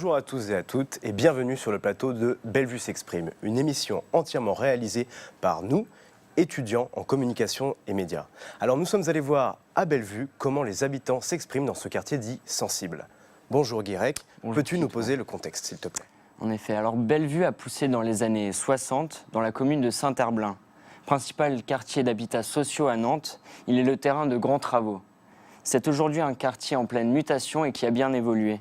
Bonjour à tous et à toutes et bienvenue sur le plateau de Bellevue s'exprime, une émission entièrement réalisée par nous, étudiants en communication et médias. Alors nous sommes allés voir à Bellevue comment les habitants s'expriment dans ce quartier dit sensible. Bonjour Guirec, peux-tu nous poser le contexte s'il te plaît? En effet, alors Bellevue a poussé dans les années 60 dans la commune de Saint-Herblain. Principal quartier d'habitat sociaux à Nantes, il est le terrain de grands travaux. C'est aujourd'hui un quartier en pleine mutation et qui a bien évolué.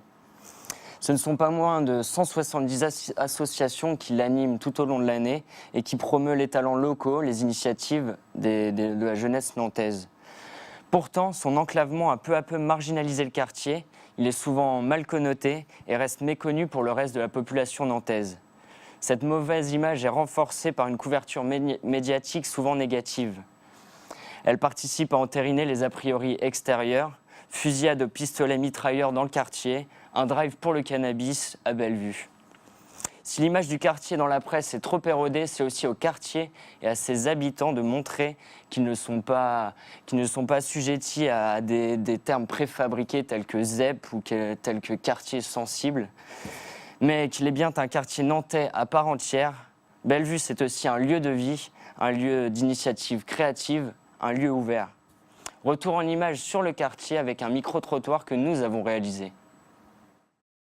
Ce ne sont pas moins de 170 associations qui l'animent tout au long de l'année et qui promeuvent les talents locaux, les initiatives de la jeunesse nantaise. Pourtant, son enclavement a peu à peu marginalisé le quartier. Il est souvent mal connoté et reste méconnu pour le reste de la population nantaise. Cette mauvaise image est renforcée par une couverture médiatique souvent négative. Elle participe à entériner les a priori extérieurs, fusillade de pistolets mitrailleurs dans le quartier, un drive pour le cannabis à Bellevue. Si l'image du quartier dans la presse est trop érodée, c'est aussi au quartier et à ses habitants de montrer qu'ils ne sont pas assujettis à des termes préfabriqués tels que ZEP ou tels que quartier sensible, mais qu'il est bien un quartier nantais à part entière. Bellevue, c'est aussi un lieu de vie, un lieu d'initiative créative, un lieu ouvert. Retour en image sur le quartier avec un micro-trottoir que nous avons réalisé.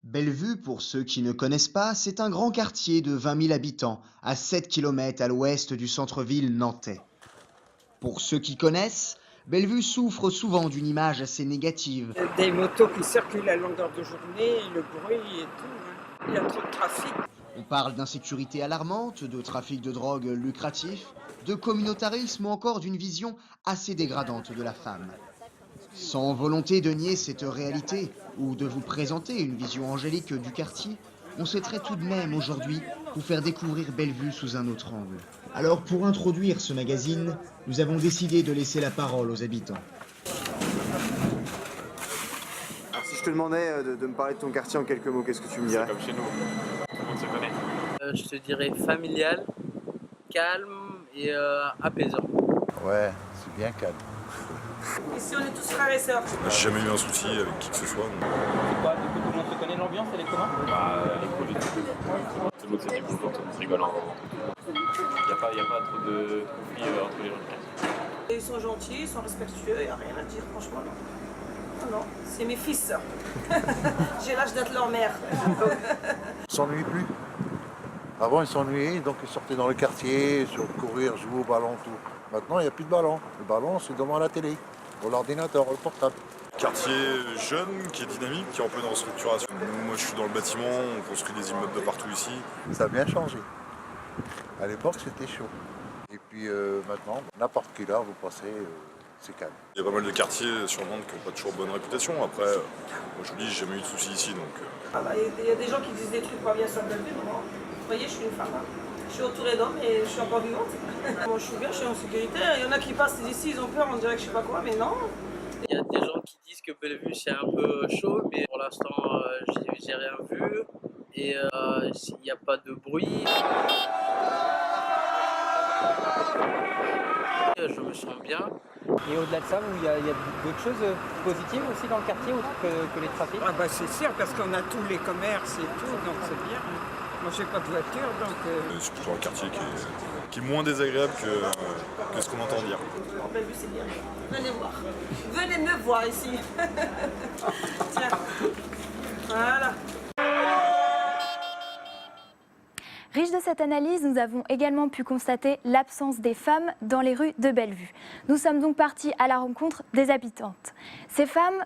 Bellevue, pour ceux qui ne connaissent pas, c'est un grand quartier de 20 000 habitants, à 7 km à l'ouest du centre-ville nantais. Pour ceux qui connaissent, Bellevue souffre souvent d'une image assez négative. Des motos qui circulent à longueur de journée, le bruit et tout. Il y a trop de trafic. On parle d'insécurité alarmante, de trafic de drogue lucratif, de communautarisme ou encore d'une vision assez dégradante de la femme. Sans volonté de nier cette réalité ou de vous présenter une vision angélique du quartier, on souhaiterait tout de même aujourd'hui vous faire découvrir Bellevue sous un autre angle. Alors pour introduire ce magazine, nous avons décidé de laisser la parole aux habitants. Alors si je te demandais de me parler de ton quartier en quelques mots, qu'est-ce que tu me dirais? C'est comme chez nous, tout le monde se connaît. Je te dirais familial, calme et apaisant. Ouais, c'est bien calme. Ici, on est tous frères et sœurs. J'ai jamais eu un souci avec qui que ce soit. C'est quoi, du coup, tout le monde se connaît, l'ambiance, elle est comment? Elle est cool et tout. Tout le monde se dit bonjour, tout le monde se rigole. Il n'y a pas trop de conflits entre les gens du quartier. Ils sont gentils, ils sont respectueux, il n'y a rien à dire, franchement. Non, non, c'est mes fils. J'ai l'âge d'être leur mère. Ils ne s'ennuient plus. Avant, ils s'ennuyaient, donc ils sortaient dans le quartier, courir, jouer au ballon, tout. Maintenant, il n'y a plus de ballon. Le ballon, c'est devant la télé, ou l'ordinateur, le portable. Quartier jeune, qui est dynamique, qui est en pleine restructuration. Moi, je suis dans le bâtiment, on construit des immeubles de partout ici. Ça a bien changé. À l'époque, c'était chaud. Et puis maintenant, n'importe quelle heure vous passez, c'est calme. Il y a pas mal de quartiers sur Nantes qui n'ont pas toujours bonne réputation. Après, moi, je vous dis, j'ai jamais eu de soucis ici. Il y a des gens qui disent des trucs pas bien sur Bellevue, mais moi, vous voyez, je suis une femme. Je suis entourée d'hommes et je suis encore vivante. Moi, je suis bien, je suis en sécurité. Il y en a qui passent ici, ils ont peur, on dirait que je sais pas quoi, mais non. Il y a des gens qui disent que Bellevue c'est un peu chaud, mais pour l'instant j'ai rien vu et il n'y a pas de bruit. Je me sens bien. Et au-delà de ça, il y a d'autres choses positives aussi dans le quartier, autre que les trafics? Ah bah c'est sûr, parce qu'on a tous les commerces et tout, donc c'est bien. Moi, j'ai pas de voiture, donc... C'est plutôt un quartier qui est moins désagréable que ce qu'on entend dire. Bellevue, c'est bien. Venez voir. Venez me voir ici. Tiens. Voilà. Riche de cette analyse, nous avons également pu constater l'absence des femmes dans les rues de Bellevue. Nous sommes donc partis à la rencontre des habitantes. Ces femmes,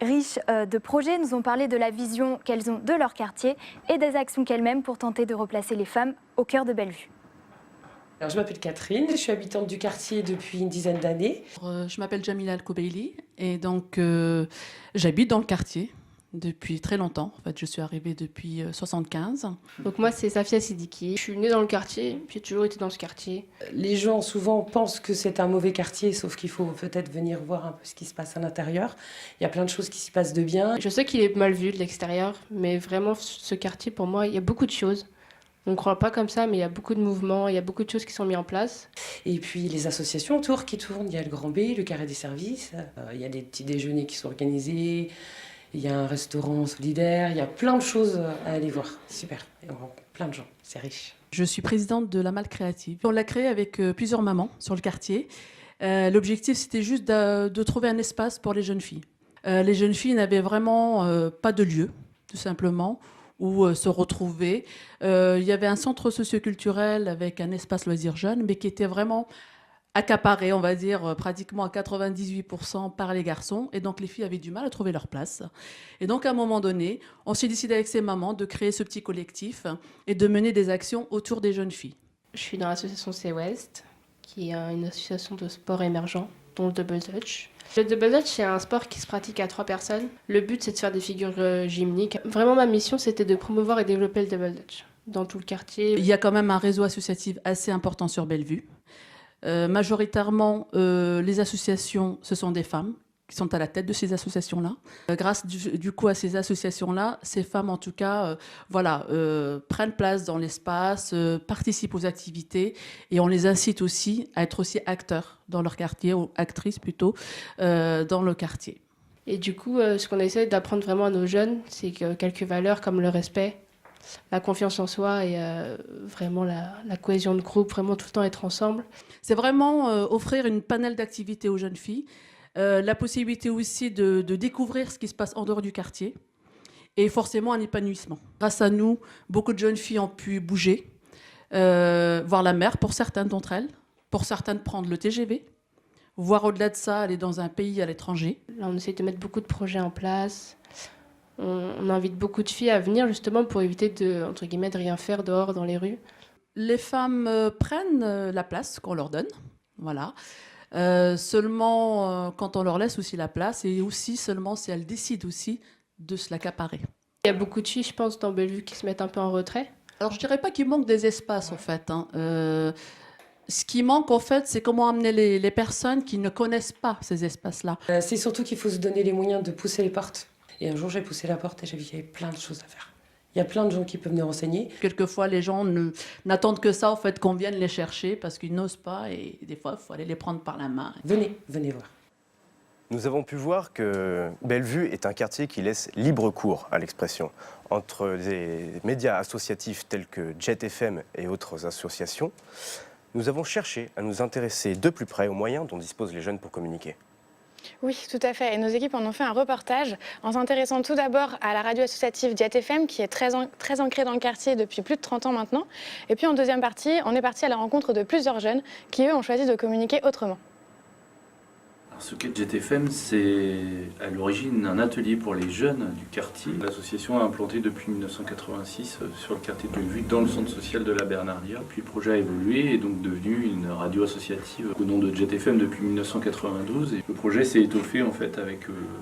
riches de projets, nous ont parlé de la vision qu'elles ont de leur quartier et des actions qu'elles mènent pour tenter de replacer les femmes au cœur de Bellevue. Alors, je m'appelle Catherine, je suis habitante du quartier depuis une dizaine d'années. Je m'appelle Jamila Al-Koubeili et donc j'habite dans le quartier depuis très longtemps. En fait, je suis arrivée depuis 1975. Donc moi, c'est Safia Sidiki. Je suis née dans le quartier, j'ai toujours été dans ce quartier. Les gens souvent pensent que c'est un mauvais quartier, sauf qu'il faut peut-être venir voir un peu ce qui se passe à l'intérieur. Il y a plein de choses qui s'y passent de bien. Je sais qu'il est mal vu de l'extérieur, mais vraiment, ce quartier, pour moi, il y a beaucoup de choses. On ne croit pas comme ça, mais il y a beaucoup de mouvements, il y a beaucoup de choses qui sont mises en place. Et puis les associations autour qui tournent, il y a le Grand B, le Carré des Services, il y a des petits déjeuners qui sont organisés, Il y a un restaurant solidaire, il y a plein de choses à aller voir. Super. Et on rencontre plein de gens, c'est riche. Je suis présidente de la Malle Créative. On l'a créée avec plusieurs mamans sur le quartier. L'objectif, c'était juste de trouver un espace pour les jeunes filles. Les jeunes filles n'avaient vraiment pas de lieu, tout simplement, où se retrouver. Il y avait un centre socioculturel avec un espace loisirs jeunes, mais qui était vraiment accaparé, on va dire, pratiquement à 98% par les garçons. Et donc, les filles avaient du mal à trouver leur place. Et donc, à un moment donné, on s'est décidé avec ces mamans de créer ce petit collectif et de mener des actions autour des jeunes filles. Je suis dans l'association C-West, qui est une association de sport émergent, dont le double dutch. Le double dutch, c'est un sport qui se pratique à 3 personnes. Le but, c'est de faire des figures gymniques. Vraiment, ma mission, c'était de promouvoir et développer le double dutch dans tout le quartier. Il y a quand même un réseau associatif assez important sur Bellevue. Majoritairement, les associations, ce sont des femmes qui sont à la tête de ces associations-là. Grâce du coup à ces associations-là, ces femmes en tout cas prennent place dans l'espace, participent aux activités et on les incite aussi à être aussi acteurs dans leur quartier, ou actrices plutôt, dans le quartier. Et du coup, ce qu'on essaie d'apprendre vraiment à nos jeunes, c'est que quelques valeurs comme le respect, la confiance en soi et vraiment la cohésion de groupe, vraiment tout le temps être ensemble. C'est vraiment offrir une panel d'activités aux jeunes filles, la possibilité aussi de découvrir ce qui se passe en dehors du quartier et forcément un épanouissement. Grâce à nous, beaucoup de jeunes filles ont pu bouger, voir la mer pour certaines d'entre elles, pour certaines prendre le TGV, voire au-delà de ça, aller dans un pays à l'étranger. Là, on essaie de mettre beaucoup de projets en place. On invite beaucoup de filles à venir justement pour éviter de rien faire dehors dans les rues. Les femmes prennent la place qu'on leur donne, voilà. Seulement quand on leur laisse aussi la place et aussi seulement si elles décident aussi de se l'accaparer. Il y a beaucoup de filles, je pense, dans Bellevue qui se mettent un peu en retrait. Alors je dirais pas qu'il manque des espaces en fait. Ce qui manque en fait, c'est comment amener les personnes qui ne connaissent pas ces espaces-là. C'est surtout qu'il faut se donner les moyens de pousser les portes. Et un jour, j'ai poussé la porte et j'ai vu qu'il y avait plein de choses à faire. Il y a plein de gens qui peuvent nous renseigner. Quelquefois, les gens n'attendent que ça, en fait, qu'on vienne les chercher parce qu'ils n'osent pas. Et des fois, il faut aller les prendre par la main. Venez voir. Nous avons pu voir que Bellevue est un quartier qui laisse libre cours à l'expression. Entre des médias associatifs tels que Jet FM et autres associations, nous avons cherché à nous intéresser de plus près aux moyens dont disposent les jeunes pour communiquer. Oui, tout à fait. Et nos équipes en ont fait un reportage en s'intéressant tout d'abord à la radio associative Jet FM, qui est très ancrée dans le quartier depuis plus de 30 ans maintenant. Et puis en deuxième partie, on est parti à la rencontre de plusieurs jeunes qui, eux, ont choisi de communiquer autrement. Ce qu'est Jet FM, c'est à l'origine un atelier pour les jeunes du quartier. L'association a implanté depuis 1986 sur le quartier de Bellevue, dans le centre social de la Bernardière. Puis le projet a évolué et est donc devenu une radio associative au nom de Jet FM depuis 1992. Et le projet s'est étoffé en fait avec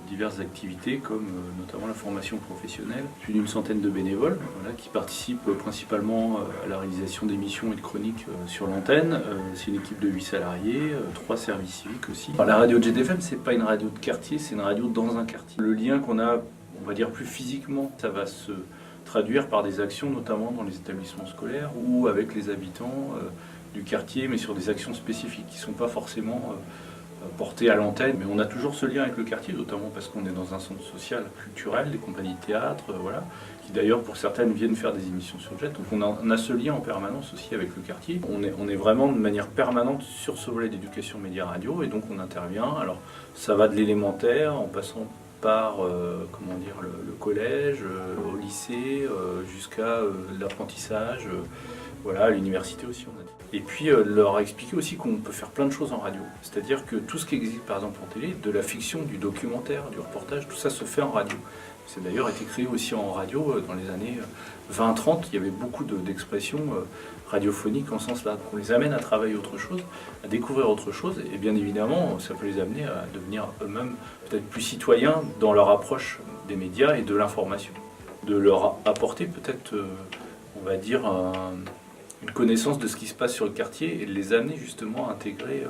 diverses activités comme notamment la formation professionnelle. Plus d'une centaine de bénévoles qui participent principalement à la réalisation d'émissions et de chroniques sur l'antenne. C'est une équipe de 8 salariés, 3 services civiques aussi. Alors, la radio Jet FM, c'est pas une radio de quartier, c'est une radio dans un quartier. Le lien qu'on a, on va dire plus physiquement, ça va se traduire par des actions, notamment dans les établissements scolaires ou avec les habitants du quartier, mais sur des actions spécifiques qui ne sont pas forcément portées à l'antenne. Mais on a toujours ce lien avec le quartier, notamment parce qu'on est dans un centre social, culturel, des compagnies de théâtre, qui d'ailleurs pour certaines viennent faire des émissions sur Jet. Donc on a ce lien en permanence aussi avec le quartier. On est vraiment de manière permanente sur ce volet d'éducation média radio et donc on intervient. Alors ça va de l'élémentaire en passant par le collège, au lycée, jusqu'à l'apprentissage, à l'université aussi on a dit. Et puis leur expliquer aussi qu'on peut faire plein de choses en radio. C'est-à-dire que tout ce qui existe par exemple en télé, de la fiction, du documentaire, du reportage, tout ça se fait en radio. C'est d'ailleurs été créé aussi en radio dans les années 20-30. Il y avait beaucoup d'expressions radiophoniques en ce sens-là. On les amène à travailler autre chose, à découvrir autre chose. Et bien évidemment, ça peut les amener à devenir eux-mêmes peut-être plus citoyens dans leur approche des médias et de l'information. De leur apporter peut-être, on va dire, une connaissance de ce qui se passe sur le quartier et de les amener justement à intégrer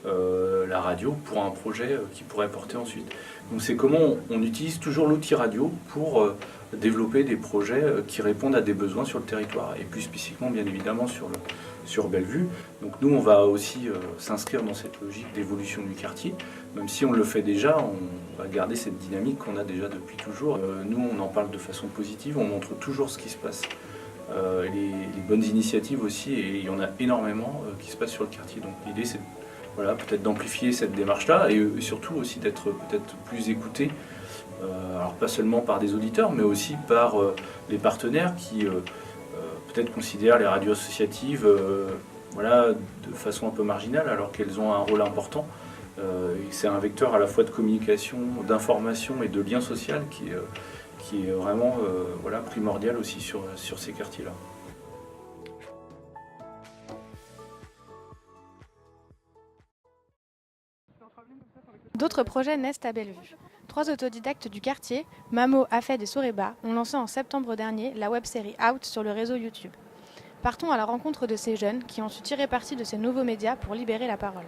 la radio pour un projet qui pourrait porter ensuite. Donc c'est comment on utilise toujours l'outil radio pour développer des projets qui répondent à des besoins sur le territoire, et plus spécifiquement bien évidemment sur Bellevue. Donc nous on va aussi s'inscrire dans cette logique d'évolution du quartier, même si on le fait déjà, on va garder cette dynamique qu'on a déjà depuis toujours. Nous on en parle de façon positive, on montre toujours ce qui se passe, les bonnes initiatives aussi, et il y en a énormément qui se passent sur le quartier. Donc l'idée c'est voilà, peut-être d'amplifier cette démarche-là, et surtout aussi d'être peut-être plus écouté. Alors pas seulement par des auditeurs, mais aussi par les partenaires qui peut-être considèrent les radios associatives voilà, de façon un peu marginale, alors qu'elles ont un rôle important. C'est un vecteur à la fois de communication, d'information et de lien social qui est vraiment voilà, primordial aussi sur ces quartiers-là. D'autres projets naissent à Bellevue. 3 autodidactes du quartier, Mamo, Afed et Soriba, ont lancé en septembre dernier la web-série Out sur le réseau YouTube. Partons à la rencontre de ces jeunes qui ont su tirer parti de ces nouveaux médias pour libérer la parole.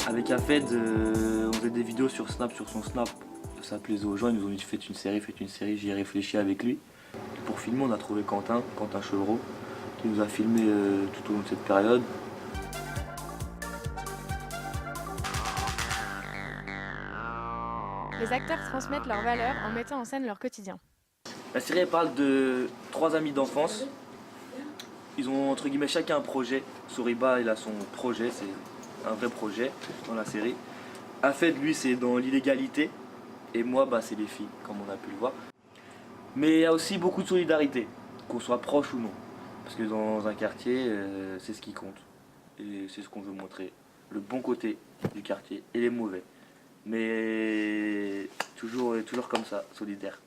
Avec Afed, on faisait des vidéos sur Snap, sur son Snap. Ça plaisait aux gens, ils nous ont dit faites une série, j'y ai réfléchi avec lui. Et pour filmer, on a trouvé Quentin Chevreau, qui nous a filmé tout au long de cette période. Les acteurs transmettent leurs valeurs en mettant en scène leur quotidien. La série elle parle de 3 amis d'enfance. Ils ont entre guillemets chacun un projet. Soriba il a son projet, c'est un vrai projet dans la série. Afed lui c'est dans l'illégalité et moi c'est les filles comme on a pu le voir. Mais il y a aussi beaucoup de solidarité, qu'on soit proche ou non. Parce que dans un quartier c'est ce qui compte. Et c'est ce qu'on veut montrer. Le bon côté du quartier et les mauvais. Mais toujours comme ça, solidaire.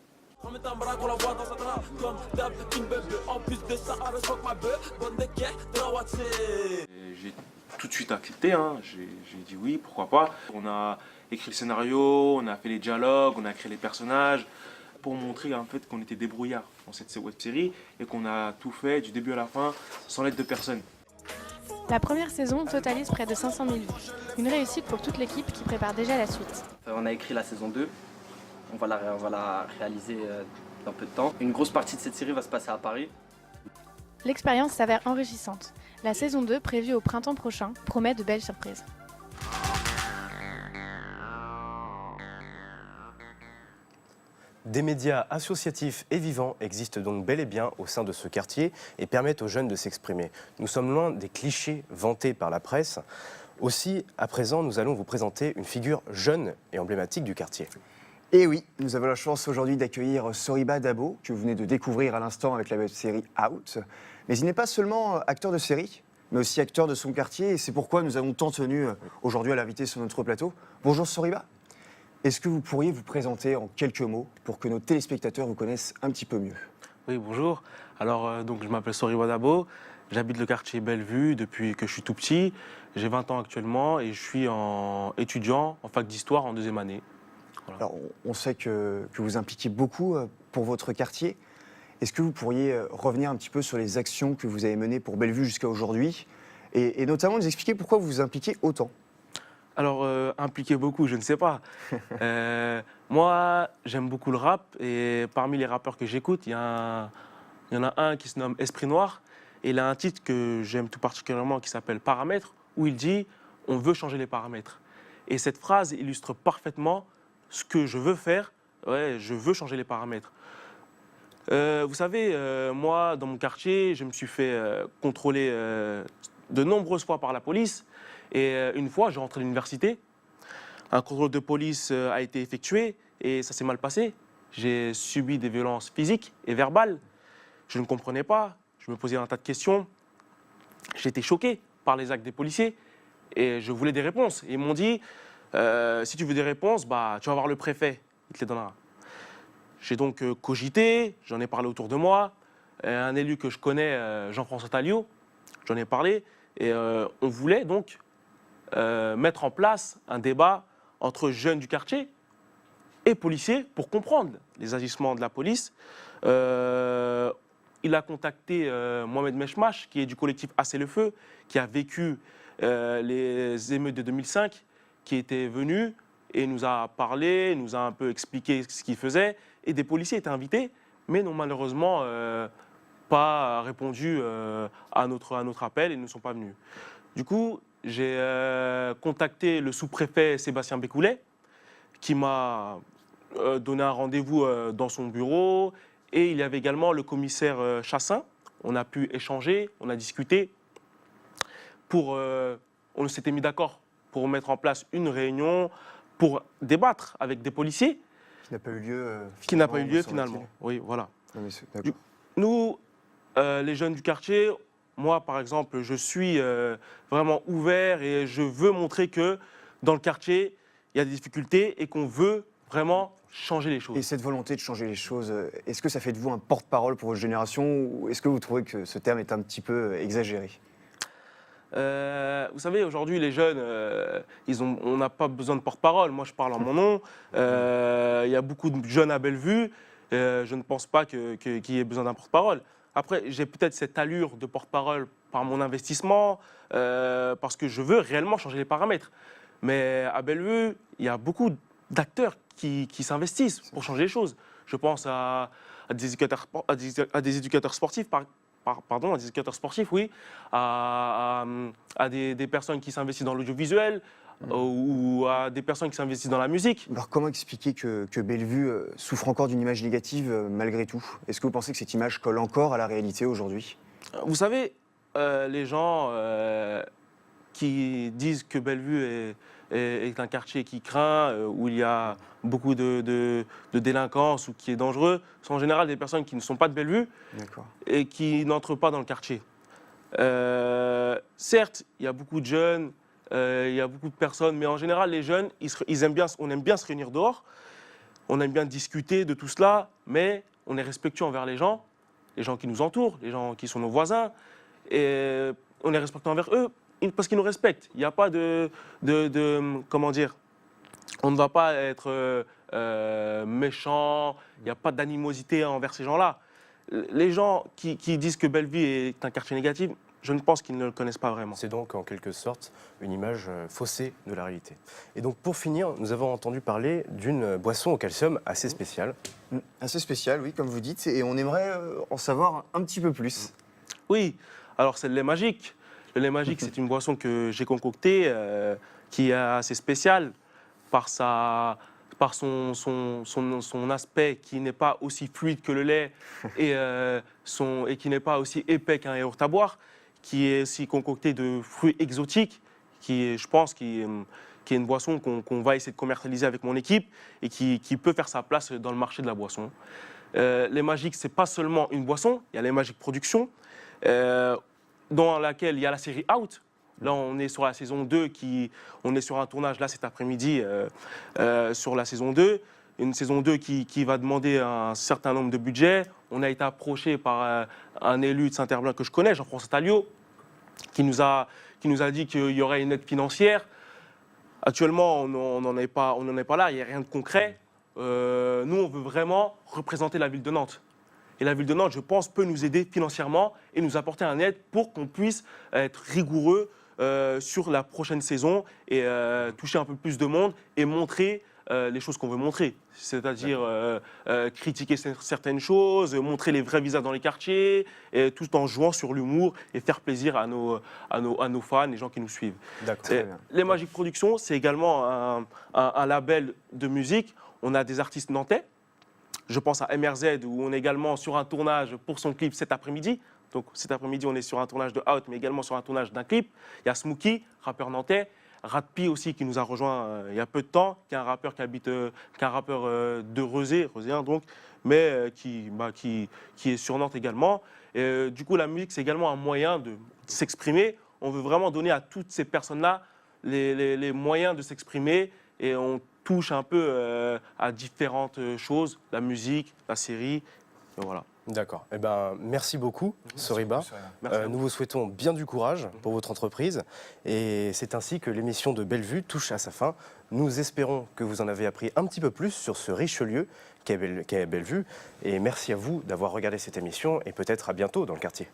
J'ai tout de suite accepté, hein. J'ai dit oui, pourquoi pas. On a écrit le scénario, on a fait les dialogues, on a créé les personnages pour montrer en fait qu'on était débrouillards dans cette web-série et qu'on a tout fait du début à la fin sans l'aide de personne. La première saison totalise près de 500 000 vues. Une réussite pour toute l'équipe qui prépare déjà la suite. On a écrit la saison 2, on va la réaliser dans peu de temps. Une grosse partie de cette série va se passer à Paris. L'expérience s'avère enrichissante. La saison 2, prévue au printemps prochain, promet de belles surprises. Des médias associatifs et vivants existent donc bel et bien au sein de ce quartier et permettent aux jeunes de s'exprimer. Nous sommes loin des clichés vantés par la presse. Aussi, à présent, nous allons vous présenter une figure jeune et emblématique du quartier. Et oui, nous avons la chance aujourd'hui d'accueillir Soriba Dabo, que vous venez de découvrir à l'instant avec la web-série Out. Mais il n'est pas seulement acteur de série, mais aussi acteur de son quartier, et c'est pourquoi nous avons tant tenu aujourd'hui à l'inviter sur notre plateau. Bonjour Soriba. Est-ce que vous pourriez vous présenter en quelques mots pour que nos téléspectateurs vous connaissent un petit peu mieux? Oui, bonjour. Alors, donc, je m'appelle Soriba Dabo, j'habite le quartier Bellevue depuis que je suis tout petit. J'ai 20 ans actuellement et je suis étudiant en fac d'histoire en 2e année. Voilà. Alors, on sait que vous impliquez beaucoup pour votre quartier. Est-ce que vous pourriez revenir un petit peu sur les actions que vous avez menées pour Bellevue jusqu'à aujourd'hui et notamment nous expliquer pourquoi vous vous impliquez autant? Alors, impliquer beaucoup, je ne sais pas. Moi, j'aime beaucoup le rap et parmi les rappeurs que j'écoute, il y en a un qui se nomme Esprit Noir et il a un titre que j'aime tout particulièrement qui s'appelle Paramètres où il dit « On veut changer les paramètres ». Et cette phrase illustre parfaitement ce que je veux faire. Ouais, je veux changer les paramètres. Vous savez, moi, dans mon quartier, je me suis fait contrôler de nombreuses fois par la police. Et une fois, j'ai rentré à l'université. Un contrôle de police a été effectué et ça s'est mal passé. J'ai subi des violences physiques et verbales. Je ne comprenais pas. Je me posais un tas de questions. J'étais choqué par les actes des policiers et je voulais des réponses. Et ils m'ont dit, si tu veux des réponses, tu vas voir le préfet. Il te les donnera. J'ai donc cogité, j'en ai parlé autour de moi. Un élu que je connais, Jean-François Talliot, j'en ai parlé. Et on voulait donc mettre en place un débat entre jeunes du quartier et policiers pour comprendre les agissements de la police. Il a contacté Mohamed Meshmash, qui est du collectif Assez le Feu, qui a vécu les émeutes de 2005, qui était venu et nous a parlé, nous a un peu expliqué ce qu'il faisait. Et des policiers étaient invités, mais n'ont malheureusement pas répondu à notre appel et ne sont pas venus. Du coup, j'ai contacté le sous-préfet Sébastien Bécoulet, qui m'a donné un rendez-vous dans son bureau. Et il y avait également le commissaire Chassin. On a pu échanger, on a discuté. On s'était mis d'accord pour mettre en place une réunion pour débattre avec des policiers. Qui n'a pas eu lieu Qui n'a pas eu lieu finalement. Oui, voilà. Non, mais Nous, les jeunes du quartier, moi par exemple, je suis vraiment ouvert et je veux montrer que dans le quartier, il y a des difficultés et qu'on veut vraiment changer les choses. Et cette volonté de changer les choses, est-ce que ça fait de vous un porte-parole pour votre génération ou est-ce que vous trouvez que ce terme est un petit peu exagéré ? Vous savez, aujourd'hui, les jeunes, on n'a pas besoin de porte-parole. Moi, je parle en mon nom. Il y a beaucoup de jeunes à Bellevue. Je ne pense pas qu'il y ait besoin d'un porte-parole. Après, j'ai peut-être cette allure de porte-parole par mon investissement, parce que je veux réellement changer les paramètres. Mais à Bellevue, il y a beaucoup d'acteurs qui s'investissent pour changer les choses. Je pense à des éducateurs sportifs, pardon, à des éducateurs sportifs, oui, à des personnes qui s'investissent dans l'audiovisuel ou à des personnes qui s'investissent dans la musique. Alors comment expliquer que Bellevue souffre encore d'une image négative malgré tout ? Est-ce que vous pensez que cette image colle encore à la réalité aujourd'hui ? Vous savez, les gens qui disent que Bellevue est un quartier qui craint, où il y a beaucoup de délinquance ou qui est dangereux, sont en général des personnes qui ne sont pas de Bellevue et qui n'entrent pas dans le quartier. Certes, il y a beaucoup de jeunes, il y a beaucoup de personnes, mais en général, les jeunes, on aime bien se réunir dehors, on aime bien discuter de tout cela, mais on est respectueux envers les gens qui nous entourent, les gens qui sont nos voisins, et on est respectueux envers eux parce qu'ils nous respectent. Il n'y a pas comment dire, on ne va pas être méchant, il n'y a pas d'animosité envers ces gens-là. Les gens qui disent que Bellevue est un quartier négatif, je ne pense qu'ils ne le connaissent pas vraiment. C'est donc en quelque sorte une image faussée de la réalité. Et donc pour finir, nous avons entendu parler d'une boisson au calcium assez spéciale. Assez spéciale, oui, comme vous dites, et on aimerait en savoir un petit peu plus. Oui, alors c'est le lait magique. Le lait magique, c'est une boisson que j'ai concoctée, qui est assez spéciale par son aspect qui n'est pas aussi fluide que le lait et qui n'est pas aussi épais qu'un yaourt à boire, qui est aussi concocté de fruits exotiques, je pense, qui est une boisson qu'on va essayer de commercialiser avec mon équipe et qui peut faire sa place dans le marché de la boisson. Les Magiques, ce n'est pas seulement une boisson, il y a les Magiques Productions, dans laquelle il y a la série Out. Là, on est sur la saison 2, on est sur un tournage là cet après-midi sur la saison 2. Une saison 2 qui va demander un certain nombre de budgets. On a été approché par un élu de Saint-Herblain que je connais, Jean-François Talliot, qui nous a dit qu'il y aurait une aide financière. Actuellement, on n'en est pas là, il n'y a rien de concret. Nous, on veut vraiment représenter la ville de Nantes. Et la ville de Nantes, je pense, peut nous aider financièrement et nous apporter un aide pour qu'on puisse être rigoureux sur la prochaine saison et toucher un peu plus de monde et montrer les choses qu'on veut montrer. C'est-à-dire critiquer certaines choses, montrer les vrais visages dans les quartiers, et tout en jouant sur l'humour et faire plaisir à nos fans, les gens qui nous suivent. Les Magiques Productions, c'est également un label de musique. On a des artistes nantais. Je pense à MRZ, où on est également sur un tournage pour son clip cet après-midi. Donc cet après-midi, on est sur un tournage de Out, mais également sur un tournage d'un clip. Il y a Smokey, rappeur nantais. Ratpi aussi, qui nous a rejoint il y a peu de temps, qui est un rappeur de Reusé donc, mais qui est sur Nantes également. Et, du coup, la musique, c'est également un moyen de s'exprimer. On veut vraiment donner à toutes ces personnes-là les moyens de s'exprimer et on touche un peu à différentes choses, la musique, la série, et voilà. D'accord. Eh ben, merci beaucoup, Soriba. Nous vous souhaitons bien du courage pour votre entreprise. Et c'est ainsi que l'émission de Bellevue touche à sa fin. Nous espérons que vous en avez appris un petit peu plus sur ce riche lieu qu'est Bellevue. Et merci à vous d'avoir regardé cette émission et peut-être à bientôt dans le quartier.